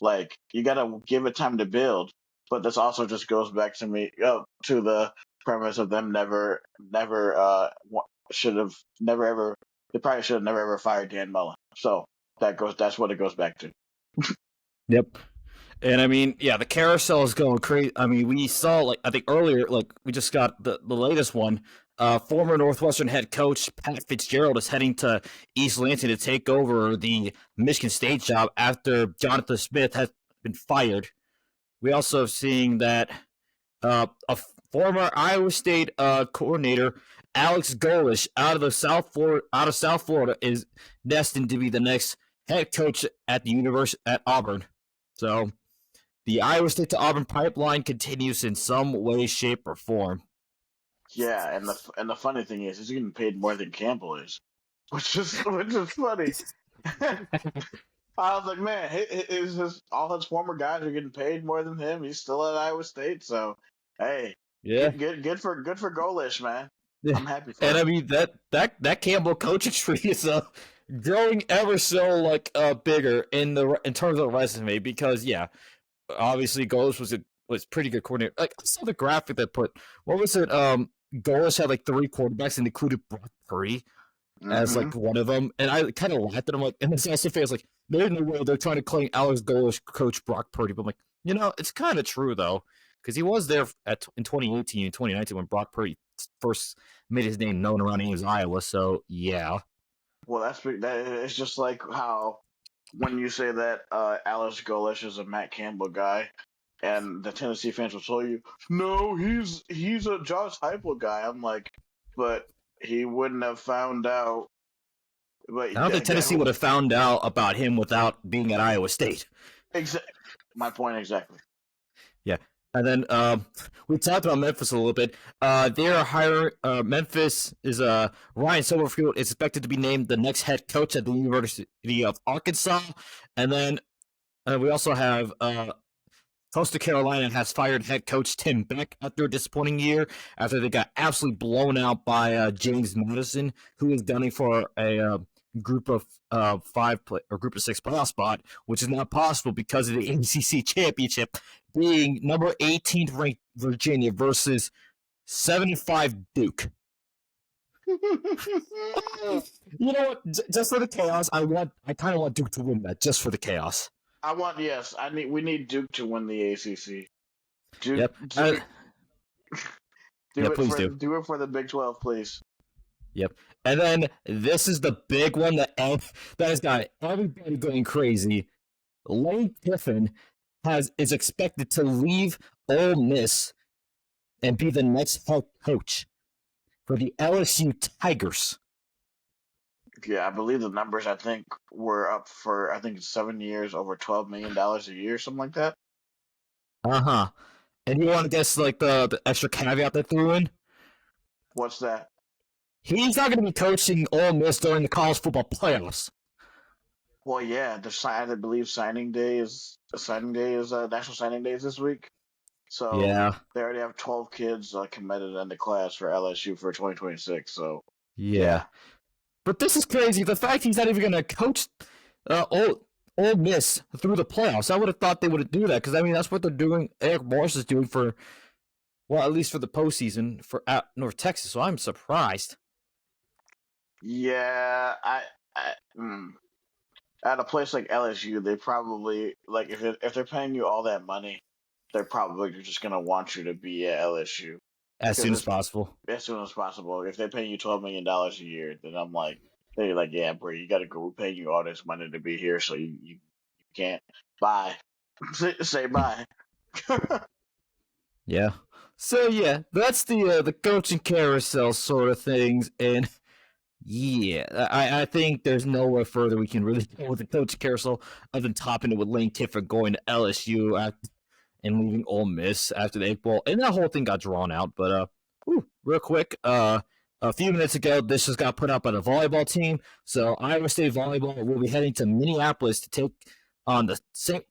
Like, you got to give it time to build. But this also just goes back to me to the premise of them should have never ever. They probably should have never ever fired Dan Mullen. So that's what it goes back to. Yep. And I mean, yeah, the carousel is going crazy. I mean, we saw like I think earlier, like we just got the latest one. Former Northwestern head coach Pat Fitzgerald is heading to East Lansing to take over the Michigan State job after Jonathan Smith has been fired. We also have seen that a former Iowa State coordinator Alex Golish out of South Florida is destined to be the next head coach at the university at Auburn. So the Iowa State to Auburn pipeline continues in some way, shape, or form. Yeah, and the funny thing is, he's getting paid more than Campbell is, which is funny. I was like, man, it's just all his former guys are getting paid more than him. He's still at Iowa State, so hey, Yeah, good for Golish, man. I'm happy for and him. I mean that Campbell coaching tree is growing ever so bigger in terms of the resume because yeah, obviously Golish was pretty good coordinator. Like I saw the graphic that put what was it? Golish had like 3 quarterbacks and included Brock Purdy as Mm-hmm. like one of them, and I kind of laughed at him like, and this SFA fan was like, "There's no way they're trying to claim Alex Golish coach Brock Purdy," but I'm like, it's kind of true though, because he was there in 2018 and 2019 when Brock Purdy first made his name known around Ames, Iowa. So yeah, Well, it's just like how when you say that Alice Golish is a Matt Campbell guy, and the Tennessee fans will tell you, no, he's a Josh Heupel guy. I'm like, but he wouldn't have found out. But I don't think Tennessee would have found out about him without being at Iowa State. my point exactly. Yeah. And then we talked about Memphis a little bit. They are hiring. Memphis is Ryan Silverfield is expected to be named the next head coach at the University of Arkansas. And then we also have Coastal Carolina has fired head coach Tim Beck after a disappointing year after they got absolutely blown out by James Madison, who is gunning for a group of group of 6 playoff spot, which is not possible because of the ACC championship being number 18th ranked Virginia versus 7-5 Duke. You know what? Just for the chaos, I kind of want Duke to win that just for the chaos. We need Duke to win the ACC. Duke, Yep. do it for the Big 12, please. Yep. And then this is the big one that has got everybody going crazy. Lane Kiffin is expected to leave Ole Miss and be the next head coach for the LSU Tigers. Yeah, I believe the numbers I think were up for I think it's 7 years, over $12 million a year, something like that. Uh-huh. And you want to guess like the extra caveat they threw in? What's that? He's not going to be coaching Ole Miss during the college football playoffs. Well, yeah, I believe signing day is National Signing Day is this week. So Yeah. they already have 12 kids committed in the class for LSU for 2026. So yeah. But this is crazy. The fact he's not even going to coach Ole Miss through the playoffs. I would have thought they would do that because I mean that's what they're doing. Eric Morris is doing for, well, at least for the postseason for at North Texas. So I'm surprised. yeah, at a place like LSU, they probably like if they're paying you all that money, they're probably just gonna want you to be at LSU As soon as possible. as soon as possible. If they're paying you $12 million a year, then they're like, yeah, bro, you got to go. We're paying you all this money to be here, so you can't. Bye. Say bye. Yeah. So yeah, that's the coaching carousel sort of things, and yeah, I think there's nowhere further we can really go with the coaching carousel other than topping it with Lane Kiffin going to LSU and leaving Ole Miss after the Egg Bowl, and that whole thing got drawn out. But real quick, a few minutes ago, this just got put out by the volleyball team. So Iowa State volleyball will be heading to Minneapolis to take on the St.